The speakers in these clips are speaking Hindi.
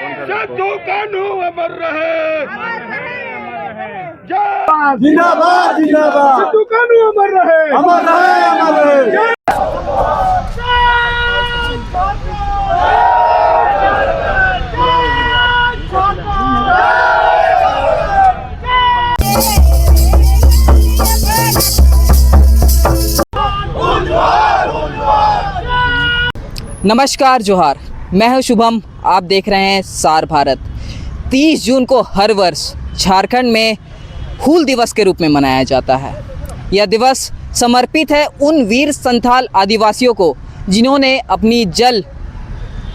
सिद्धू कान्हू अमर रहे, जिंदाबाद जिंदाबाद। सिद्धू कान्हू अमर रहे, अमर रहे अमर रहे। नमस्कार जोहार, मैं हूं शुभम। आप देख रहे हैं सार भारत। 30 जून को हर वर्ष झारखंड में हूल दिवस के रूप में मनाया जाता है। यह दिवस समर्पित है उन वीर संथाल आदिवासियों को जिन्होंने अपनी जल,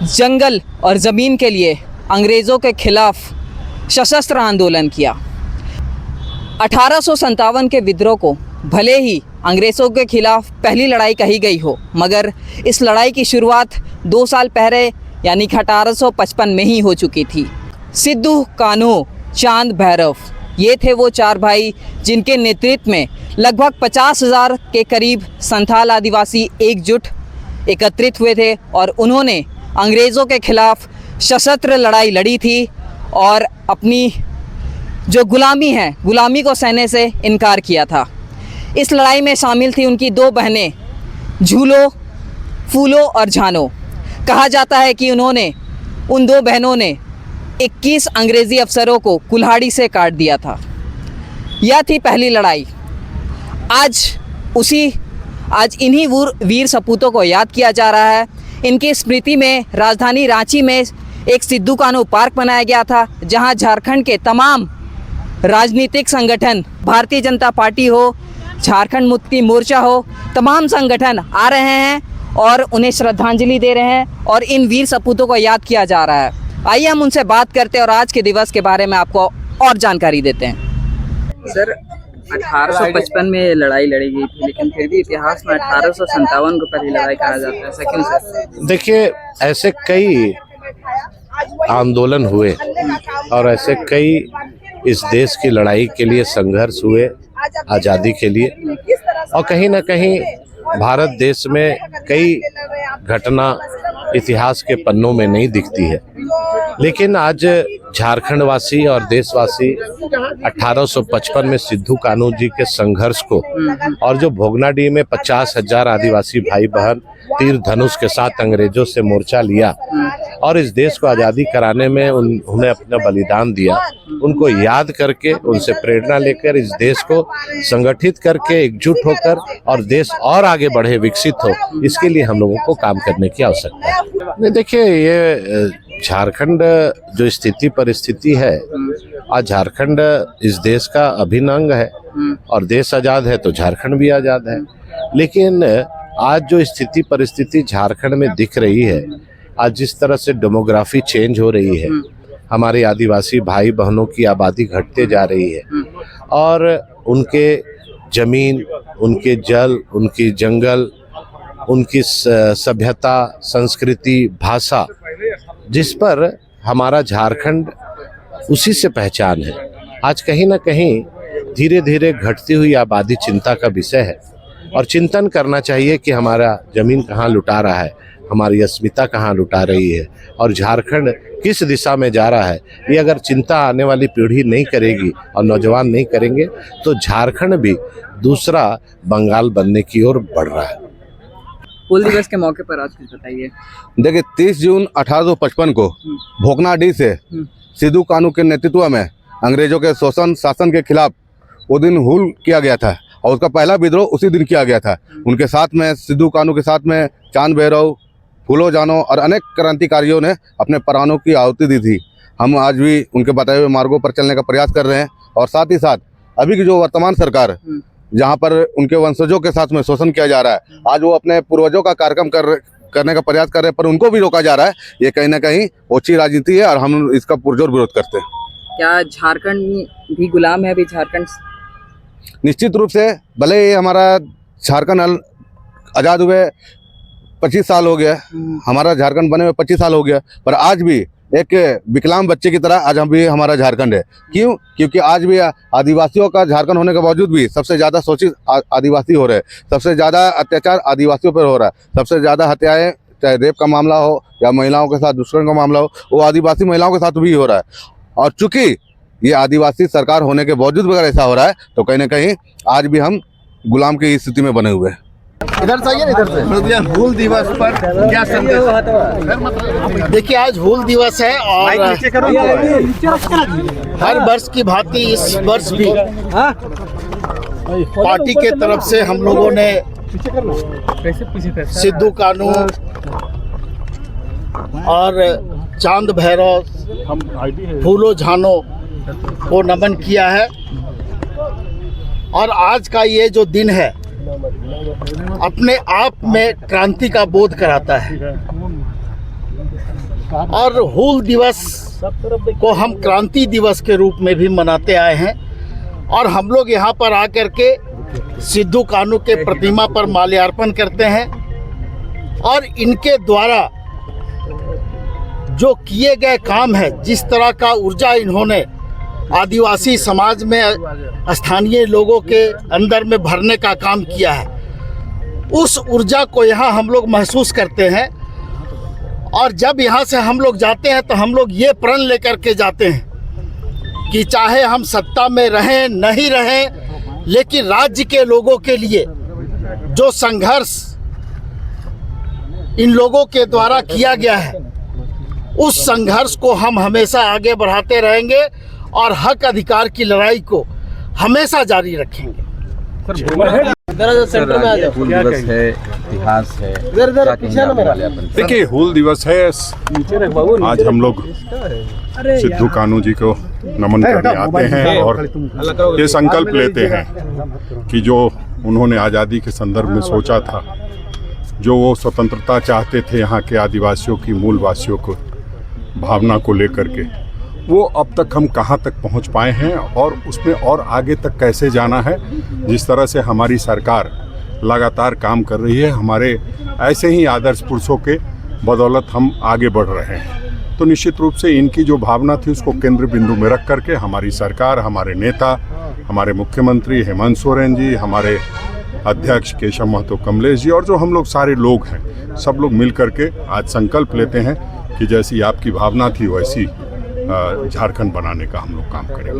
जंगल और ज़मीन के लिए अंग्रेज़ों के खिलाफ सशस्त्र आंदोलन किया। 1857 के विद्रोह को भले ही अंग्रेज़ों के खिलाफ पहली लड़ाई कही गई हो, मगर इस लड़ाई की शुरुआत 2 साल पहले यानी कि 1855 में ही हो चुकी थी। सिद्धू कान्हू, चांद भैरव, ये थे वो 4 भाई जिनके नेतृत्व में लगभग 50,000 के करीब संथाल आदिवासी एकत्रित हुए थे और उन्होंने अंग्रेज़ों के खिलाफ सशस्त्र लड़ाई लड़ी थी और अपनी जो गुलामी है, गुलामी को सहने से इनकार किया था। इस लड़ाई में शामिल थी उनकी 2 बहनें झूलो, फूलो और झानो। कहा जाता है कि उन 2 बहनों ने 21 अंग्रेज़ी अफसरों को कुल्हाड़ी से काट दिया था। यह थी पहली लड़ाई। आज इन्हीं वीर सपूतों को याद किया जा रहा है। इनकी स्मृति में राजधानी रांची में एक सिद्धू कान्हू पार्क बनाया गया था, जहां झारखंड के तमाम राजनीतिक संगठन, भारतीय जनता पार्टी हो, झारखंड मुक्ति मोर्चा हो, तमाम संगठन आ रहे हैं और उन्हें श्रद्धांजलि दे रहे हैं और इन वीर सपूतों को याद किया जा रहा है। आइए हम उनसे बात करते हैं और आज के दिवस के बारे में आपको और जानकारी देते हैं। सर, 1855 में लड़ाई लड़ी गई थी, लेकिन फिर भी इतिहास में 1857 को पहली लड़ाई कहा जाता है। ऐसा क्यों सर? देखिए, ऐसे कई आंदोलन हुए और ऐसे कई इस देश की लड़ाई के लिए संघर्ष हुए, आज़ादी के लिए, और कहीं ना कहीं भारत देश में कई घटना इतिहास के पन्नों में नहीं दिखती है। लेकिन आज झारखंड वासी और देशवासी 1855 में सिद्धू कान्हू जी के संघर्ष को और जो भोगनाडीह में 50,000 आदिवासी भाई बहन तीर धनुष के साथ अंग्रेजों से मोर्चा लिया और इस देश को आज़ादी कराने में उन्हें अपना बलिदान दिया, उनको याद करके, उनसे प्रेरणा लेकर इस देश को संगठित करके एकजुट होकर और देश और आगे बढ़े, विकसित हो, इसके लिए हम लोगों को काम करने की आवश्यकता है। नहीं, देखिए, ये झारखंड जो स्थिति परिस्थिति है, आज झारखंड इस देश का अभिन्न अंग है और देश आज़ाद है तो झारखंड भी आज़ाद है। लेकिन आज जो स्थिति परिस्थिति झारखंड में दिख रही है, आज जिस तरह से डेमोग्राफी चेंज हो रही है, हमारे आदिवासी भाई बहनों की आबादी घटते जा रही है और उनके जमीन, उनके जल, उनकी जंगल, उनकी सभ्यता, संस्कृति, भाषा, जिस पर हमारा झारखंड उसी से पहचान है, आज कहीं ना कहीं धीरे धीरे घटती हुई आबादी चिंता का विषय है और चिंतन करना चाहिए कि हमारा ज़मीन कहाँ लुटा रहा है, हमारी अस्मिता कहाँ लुटा रही है और झारखंड किस दिशा में जा रहा है। ये अगर चिंता आने वाली पीढ़ी नहीं करेगी और नौजवान नहीं करेंगे तो झारखंड भी दूसरा बंगाल बनने की ओर बढ़ रहा है। हूल दिवस के मौके पर आज कुछ बताइए। देखिए, 30 जून 1855 को भोगनाडीह से सिद्धू कान्हू के नेतृत्व में अंग्रेजों के शोषण शासन के खिलाफ वो दिन हूल किया गया था और उसका पहला विद्रोह उसी दिन किया गया था। उनके साथ में, सिद्धू कान्हू के साथ में, चांद भैरव, फूलो जानो और अनेक क्रांतिकारियों ने अपने प्राणों की आहुति दी थी। हम आज भी उनके बताए हुए मार्गों पर चलने का प्रयास कर रहे हैं और साथ ही साथ अभी की जो वर्तमान सरकार, जहां पर उनके वंशजों के साथ में शोषण किया जा रहा है, आज वो अपने पूर्वजों का कार्यक्रम करने का प्रयास कर रहे हैं, पर उनको भी रोका जा रहा है। ये कहीं ना कहीं ओछी राजनीति है और हम इसका पुरजोर विरोध करते हैं। क्या झारखंड भी गुलाम है अभी? झारखंड निश्चित रूप से, भले ही हमारा झारखंड आज़ाद हुए 25 साल हो गया, हमारा झारखंड बने हुए 25 साल हो गया, पर आज भी एक विकलांग बच्चे की तरह आज हम भी हमारा झारखंड है। क्यों? क्योंकि आज भी आदिवासियों का झारखंड होने के बावजूद भी सबसे ज़्यादा शोषित आदिवासी हो रहे हैं, सबसे ज़्यादा अत्याचार आदिवासियों पर हो रहा है, सबसे ज़्यादा हत्याएं चाहे रेप का मामला हो या महिलाओं के साथ दुष्कर्म का मामला हो, वो आदिवासी महिलाओं के साथ भी हो रहा है। और चूंकि ये आदिवासी सरकार होने के बावजूद अगर ऐसा हो रहा है तो कहीं ना कहीं आज भी हम गुलाम की स्थिति में बने हुए हैं। इधर से आइए, इधर से। हूल दिवस पर क्या संदेश? देखिए, आज हूल दिवस है और हर वर्ष की भांति इस वर्ष भी पार्टी के तरफ से हम लोगों ने सिद्धू कानू और चांद भैरव, फूलो झानो को नमन किया है। और आज का ये जो दिन है अपने आप में क्रांति का बोध कराता है। और हूल दिवस को हम क्रांति दिवस के रूप में भी मनाते आए हैं। और हम लोग यहाँ पर आकर के सिद्धू कानू के प्रतिमा पर माल्यार्पण करते हैं और इनके द्वारा जो किए गए काम है, जिस तरह का ऊर्जा इन्होंने आदिवासी समाज में स्थानीय लोगों के अंदर में भरने का काम किया है, उस ऊर्जा को यहाँ हम लोग महसूस करते हैं। और जब यहाँ से हम लोग जाते हैं तो हम लोग ये प्रण लेकर के जाते हैं कि चाहे हम सत्ता में रहें नहीं रहें, लेकिन राज्य के लोगों के लिए जो संघर्ष इन लोगों के द्वारा किया गया है, उस संघर्ष को हम हमेशा आगे बढ़ाते रहेंगे और हक अधिकार की लड़ाई को हमेशा जारी रखेंगे। हूल दिवस है, इतिहास है, देखिए, हूल दिवस है। आज हम लोग सिद्धू कानू जी को नमन करने आते हैं और ये संकल्प लेते हैं कि जो उन्होंने आज़ादी के संदर्भ में सोचा था, जो वो स्वतंत्रता चाहते थे यहाँ के आदिवासियों की, मूलवासियों को भावना को लेकर के, वो अब तक हम कहाँ तक पहुँच पाए हैं और उसमें और आगे तक कैसे जाना है। जिस तरह से हमारी सरकार लगातार काम कर रही है, हमारे ऐसे ही आदर्श पुरुषों के बदौलत हम आगे बढ़ रहे हैं। तो निश्चित रूप से इनकी जो भावना थी उसको केंद्र बिंदु में रख करके हमारी सरकार, हमारे नेता, हमारे मुख्यमंत्री हेमंत सोरेन जी, हमारे अध्यक्ष केशव महतो कमलेश जी और जो हम लोग सारे लोग हैं, सब लोग मिल करके आज संकल्प लेते हैं कि जैसी आपकी भावना थी वैसी झारखंड बनाने का हम लोग काम करेंगे।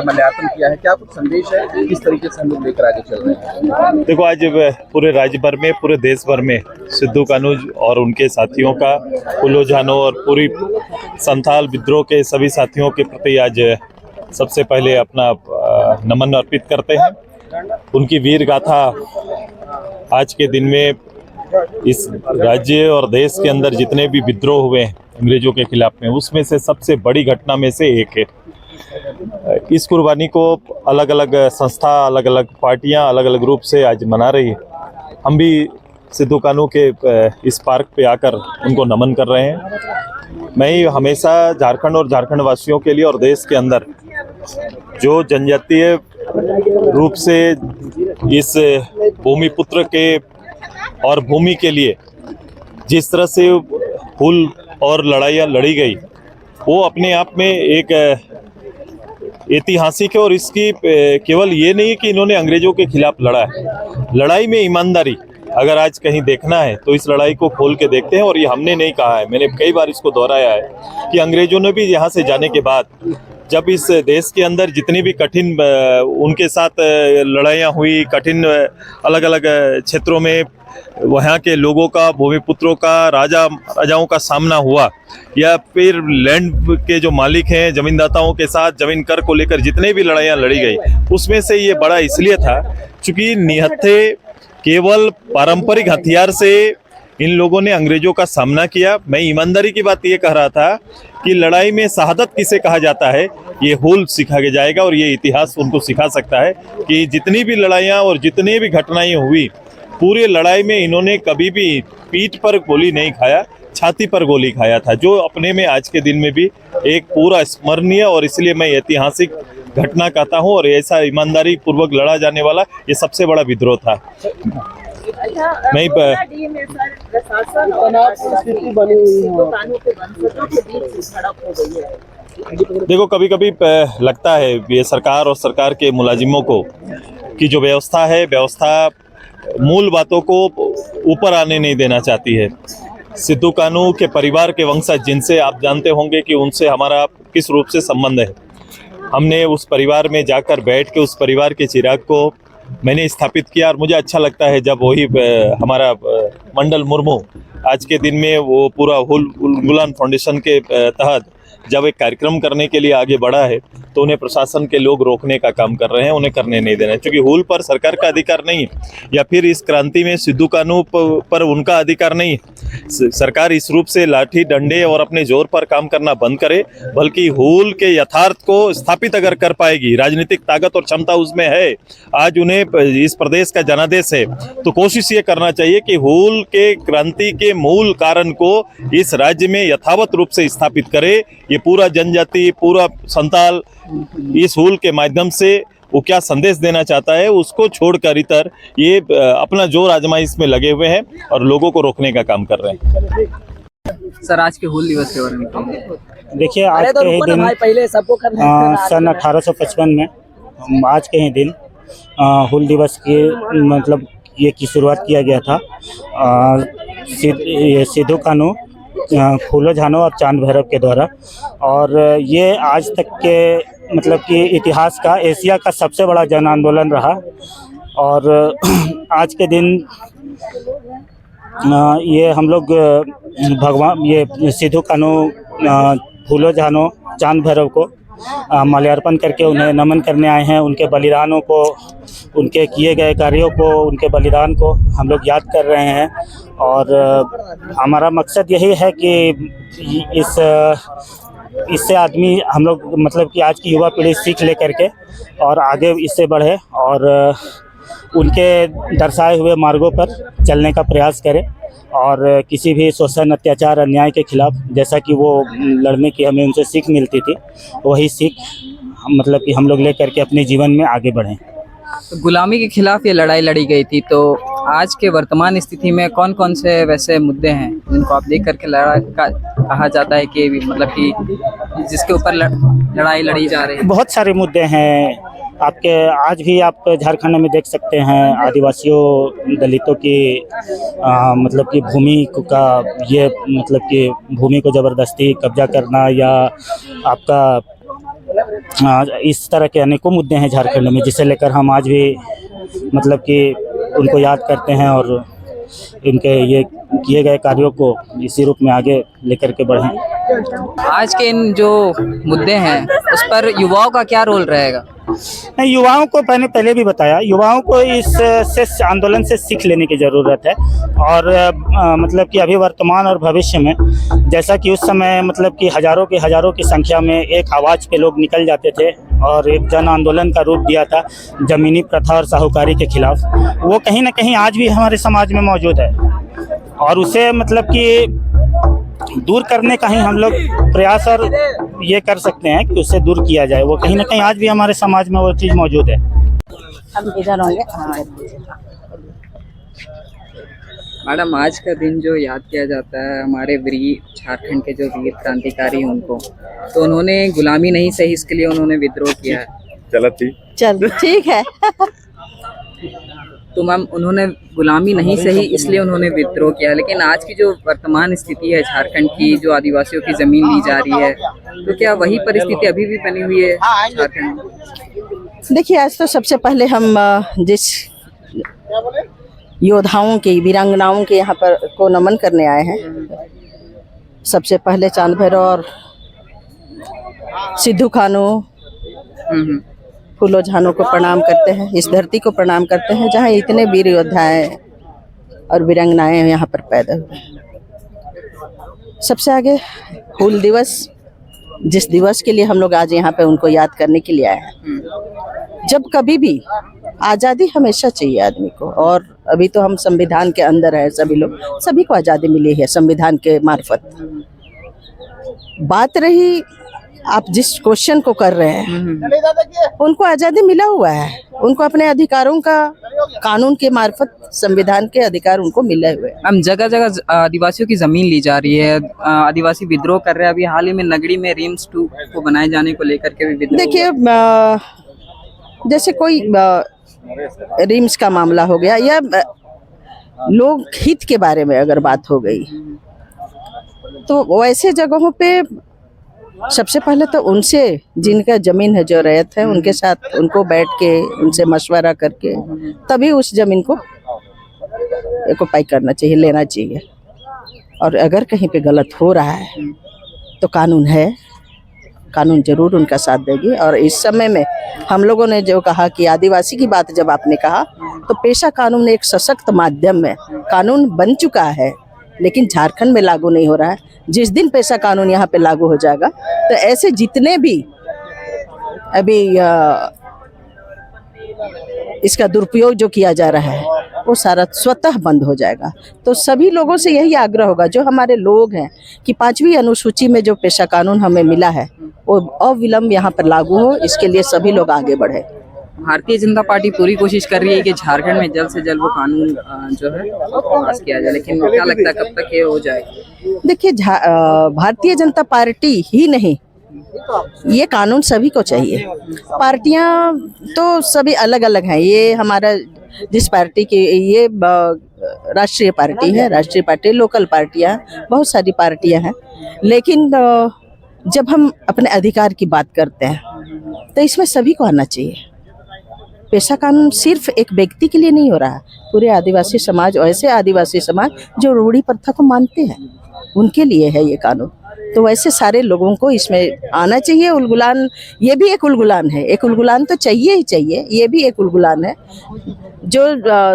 माल्यार्पण किया है, क्या कुछ संदेश है, किस तरीके से हम लोग लेकर आगे चल रहे हैं? देखो, आज पूरे राज्य भर में, पूरे देश भर में सिद्धू कानू और उनके साथियों का, फूलो झानो और पूरी संथाल विद्रोह के सभी साथियों के प्रति आज सबसे पहले अपना नमन अर्पित करते हैं। उनकी वीर गाथा आज के दिन में इस राज्य और देश के अंदर जितने भी विद्रोह हुए हैं अंग्रेजों के खिलाफ में, उसमें से सबसे बड़ी घटना में से एक है। इस कुर्बानी को अलग अलग संस्था, अलग अलग पार्टियां अलग अलग रूप से आज मना रही है। हम भी सिद्धू कानू के इस पार्क पे आकर उनको नमन कर रहे हैं। मैं ही हमेशा झारखंड और झारखंड वासियों के लिए और देश के अंदर जो जनजातीय रूप से इस भूमिपुत्र के और भूमि के लिए जिस तरह से हूल और लड़ाइयाँ लड़ी गई, वो अपने आप में एक ऐतिहासिक है। और इसकी केवल ये नहीं कि इन्होंने अंग्रेजों के खिलाफ लड़ा है, लड़ाई में ईमानदारी अगर आज कहीं देखना है तो इस लड़ाई को खोल के देखते हैं। और ये हमने नहीं कहा है, मैंने कई बार इसको दोहराया है कि अंग्रेजों ने भी यहाँ से जाने के बाद जब इस देश के अंदर जितनी भी कठिन उनके साथ लड़ाइयाँ हुई, कठिन अलग अलग क्षेत्रों में वहाँ के लोगों का, भूमिपुत्रों का, राजाओं का सामना हुआ, या फिर लैंड के जो मालिक हैं, जमींदाताओं के साथ जमीन कर को लेकर जितने भी लड़ाइयाँ लड़ी गई, उसमें से ये बड़ा इसलिए था क्योंकि निहत्थे केवल पारंपरिक हथियार से इन लोगों ने अंग्रेजों का सामना किया। मैं ईमानदारी की बात ये कह रहा था कि लड़ाई में शहादत किसे कहा जाता है, ये हूल सिखा के जाएगा और ये इतिहास उनको सिखा सकता है कि जितनी भी लड़ाइयाँ और जितनी भी घटनाएं हुई, पूरे लड़ाई में इन्होंने कभी भी पीठ पर गोली नहीं खाया, छाती पर गोली खाया था, जो अपने में आज के दिन में भी एक पूरा स्मरणीय और इसलिए मैं ऐतिहासिक घटना कहता हूँ। और ऐसा ईमानदारी पूर्वक लड़ा जाने वाला ये सबसे बड़ा विद्रोह था। नहीं देखो, कभी कभी लगता है ये सरकार और सरकार के मुलाजिमों को कि जो व्यवस्था है, व्यवस्था मूल बातों को ऊपर आने नहीं देना चाहती है। सिद्धू कानू के परिवार के वंशज, जिनसे आप जानते होंगे कि उनसे हमारा किस रूप से संबंध है, हमने उस परिवार में जाकर बैठ के उस परिवार के चिराग को मैंने स्थापित किया। और मुझे अच्छा लगता है जब वही हमारा मंडल मुर्मू आज के दिन में वो पूरा हुल गुलान फाउंडेशन के तहत जब एक कार्यक्रम करने के लिए आगे बढ़ा है, तो उन्हें प्रशासन के लोग रोकने का काम कर रहे हैं, उन्हें करने नहीं देना है। क्योंकि हुल पर सरकार का अधिकार नहीं है, या फिर इस क्रांति में सिद्धू कानू पर उनका अधिकार नहीं है। सरकार इस रूप से लाठी डंडे और अपने जोर पर काम करना बंद करे, बल्कि हुल के यथार्थ को स्थापित अगर कर पाएगी, राजनीतिक ताकत और क्षमता उसमें है, आज उन्हें इस प्रदेश का जनादेश है, तो कोशिश ये करना चाहिए कि हुल के क्रांति के मूल कारण को इस राज्य में यथावत रूप से स्थापित करे। ये पूरा जनजाति, पूरा संताल इस हुल के माध्यम से वो क्या संदेश देना चाहता है, उसको छोड़कर इतर ये अपना जोर आजमाइश में लगे हुए हैं और लोगों को रोकने का काम कर रहे हैं। सर, आज के हुल दिवस के बारे में क्या? देखिए, आज के ही दिन सन 1855 में आज के ही दिन हुल दिवस की मतलब ये की शुरुआत किया गया था। सिद्धू कानू, फूलो झानो और चांद भैरव के द्वारा, और ये आज तक के मतलब कि इतिहास का एशिया का सबसे बड़ा जन आंदोलन रहा। और आज के दिन ये हम लोग भगवान ये सिद्धू कानू, फूलो झानो, चांद भैरव को माल्यार्पण करके उन्हें नमन करने आए हैं। उनके बलिदानों को, उनके किए गए कार्यों को, उनके बलिदान को हम लोग याद कर रहे हैं। और हमारा मकसद यही है कि इससे आदमी हम लोग मतलब कि आज की युवा पीढ़ी सीख ले करके और आगे इससे बढ़े और उनके दर्शाए हुए मार्गों पर चलने का प्रयास करें, और किसी भी शोषण, अत्याचार, अन्याय के खिलाफ जैसा कि वो लड़ने की हमें उनसे सीख मिलती थी, वही सीख मतलब कि हम लोग ले करके अपने जीवन में आगे बढ़ें। तो गुलामी के खिलाफ ये लड़ाई लड़ी गई थी, तो आज के वर्तमान स्थिति में कौन कौन से वैसे मुद्दे हैं जिनको आप देख करके कहा जाता है कि मतलब कि जिसके ऊपर लड़ाई लड़ी जा रही है? बहुत सारे मुद्दे हैं। आपके आज भी आप झारखंड में देख सकते हैं, आदिवासियों, दलितों की मतलब कि भूमि का ये मतलब कि भूमि को ज़बरदस्ती कब्जा करना, या आपका इस तरह के अनेकों मुद्दे हैं झारखंड में, जिसे लेकर हम आज भी मतलब कि उनको याद करते हैं और इनके ये किए गए कार्यों को इसी रूप में आगे लेकर के बढ़ें। आज के इन जो मुद्दे हैं उस पर युवाओं का क्या रोल रहेगा? नहीं, युवाओं को मैंने पहले भी बताया, युवाओं को इस आंदोलन से सीख लेने की ज़रूरत है। और मतलब कि अभी वर्तमान और भविष्य में, जैसा कि उस समय मतलब कि हज़ारों की संख्या में एक आवाज़ पे लोग निकल जाते थे और एक जन आंदोलन का रूप दिया था ज़मीनी प्रथा और साहूकारी के खिलाफ, वो कहीं ना कहीं आज भी हमारे समाज में मौजूद है। और उसे मतलब कि दूर करने का ही हम लोग प्रयास और ये कर सकते हैं कि उससे दूर किया जाए। वो कहीं ना कहीं आज भी हमारे समाज में वो चीज़ मौजूद है। हम इधर होंगे। मैडम, आज का दिन जो याद किया जाता है हमारे वीर झारखंड के जो वीर क्रांतिकारी हैं उनको, तो उन्होंने गुलामी नहीं सही, इसके लिए उन्होंने विद्रोह किया है। चल ठीक है। तो मैम, उन्होंने गुलामी नहीं सही इसलिए उन्होंने विद्रोह किया, लेकिन आज की जो वर्तमान स्थिति है झारखंड की, जो आदिवासियों की जमीन ली जा रही है, तो क्या वही परिस्थिति अभी भी बनी हुई है झारखंड में? देखिए, आज तो सबसे पहले हम जिस योद्धाओं की, वीरांगनाओं के यहाँ पर को नमन करने आए हैं, सबसे पहले चांद भैरव और सिद्धू कानू, फूलो झानो को प्रणाम करते हैं, इस धरती को प्रणाम करते हैं जहाँ इतने वीर योद्धाएं और वीरांगनाएं यहाँ पर पैदा हुए। सबसे आगे हुल दिवस, जिस दिवस के लिए हम लोग आज यहाँ पे उनको याद करने के लिए आए हैं। जब कभी भी आज़ादी हमेशा चाहिए आदमी को, और अभी तो हम संविधान के अंदर हैं, सभी लोग, सभी को आज़ादी मिली है संविधान के मार्फत। बात रही आप जिस क्वेश्चन को कर रहे हैं, उनको आज़ादी मिला हुआ है, उनको अपने अधिकारों का कानून के मार्फत संविधान के अधिकार उनको मिले हुए हैं। हम जगह जगह आदिवासियों की जमीन ली जा रही है, आदिवासी विद्रोह कर रहे हैं। अभी हाल ही में नगड़ी में रिम्स 2 को बनाए जाने को लेकर के भी विद्रोह। देखिए, जैसे कोई रिम्स का मामला हो गया, या लोग हित के बारे में अगर बात हो गई, तो वैसे जगहों पे सबसे पहले तो उनसे जिनका जमीन है, जो रैयत है, उनके साथ उनको बैठ के उनसे मशवरा करके तभी उस जमीन को ऑक्युपाई करना चाहिए, लेना चाहिए। और अगर कहीं पे गलत हो रहा है तो कानून है, कानून जरूर उनका साथ देगी। और इस समय में हम लोगों ने जो कहा कि आदिवासी की बात जब आपने कहा, तो पेशा कानून एक सशक्त माध्यम में कानून बन चुका है, लेकिन झारखंड में लागू नहीं हो रहा है। जिस दिन पेशा कानून यहाँ पे लागू हो जाएगा तो ऐसे जितने भी अभी इसका दुरुपयोग जो किया जा रहा है वो सारा स्वतः बंद हो जाएगा। तो सभी लोगों से यही आग्रह होगा, जो हमारे लोग हैं, कि 5वीं अनुसूची में जो पेशा कानून हमें मिला है वो अविलंब यहाँ पर लागू हो, इसके लिए सभी लोग आगे बढ़े। भारतीय जनता पार्टी पूरी कोशिश कर रही है कि झारखंड में जल्द से जल्द वो कानून जो है पास किया जाए, लेकिन क्या लगता है कब तक ये हो जाएगा? देखिए, भारतीय जनता पार्टी ही नहीं, ये कानून सभी को चाहिए। पार्टियां तो सभी अलग अलग हैं। ये हमारा जिस पार्टी की, ये राष्ट्रीय पार्टी है, राष्ट्रीय पार्टी, लोकल पार्टियां, बहुत सारी पार्टियां हैं, लेकिन जब हम अपने अधिकार की बात करते हैं तो इसमें सभी को आना चाहिए। पेशा कानून सिर्फ एक व्यक्ति के लिए नहीं हो रहा, पूरे आदिवासी समाज, ऐसे आदिवासी समाज जो रूढ़ी प्रथा को मानते हैं, उनके लिए है ये कानून। तो वैसे सारे लोगों को इसमें आना चाहिए। उलगुलान, ये भी एक उलगुलान है, एक उलगुलान तो चाहिए ही चाहिए, ये भी एक उलगुलान है जो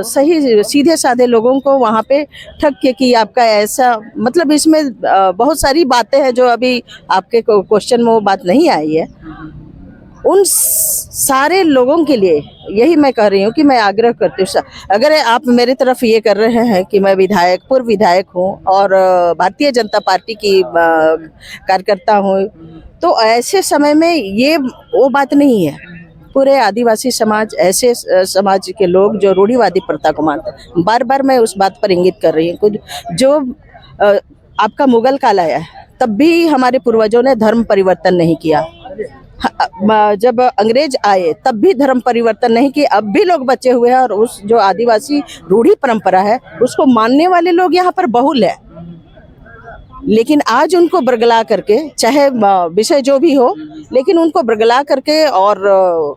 सही सीधे साधे लोगों को वहाँ पे ठग के कि आपका ऐसा, मतलब इसमें बहुत सारी बातें हैं जो अभी आपके क्वेश्चन में वो बात नहीं आई है। उन सारे लोगों के लिए यही मैं कह रही हूँ कि मैं आग्रह करती हूँ, अगर आप मेरी तरफ ये कर रहे हैं कि मैं विधायक, पूर्व विधायक हूँ और भारतीय जनता पार्टी की कार्यकर्ता हूँ, तो ऐसे समय में ये वो बात नहीं है। पूरे आदिवासी समाज, ऐसे समाज के लोग जो रूढ़िवादी प्रथा को मानते हैं, बार बार मैं उस बात पर इंगित कर रही हूँ। जो आपका मुगल काल आया तब भी हमारे पूर्वजों ने धर्म परिवर्तन नहीं किया, जब अंग्रेज आए तब भी धर्म परिवर्तन नहीं किए, अब भी लोग बचे हुए हैं। और उस जो आदिवासी रूढ़ी परंपरा है उसको मानने वाले लोग यहाँ पर बहुल है, लेकिन आज उनको बरगला करके, चाहे विषय जो भी हो, लेकिन उनको बरगला करके और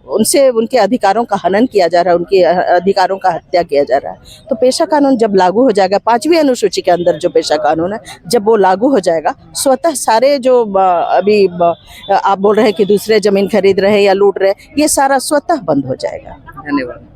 उनसे उनके अधिकारों का हनन किया जा रहा है, उनके अधिकारों का हत्या किया जा रहा है। तो पेशा कानून जब लागू हो जाएगा, 5वीं अनुसूची के अंदर जो पेशा कानून है, जब वो लागू हो जाएगा, स्वतः सारे जो अभी आप बोल रहे हैं कि दूसरे जमीन खरीद रहे या लूट रहे, ये सारा स्वतः बंद हो जाएगा। धन्यवाद।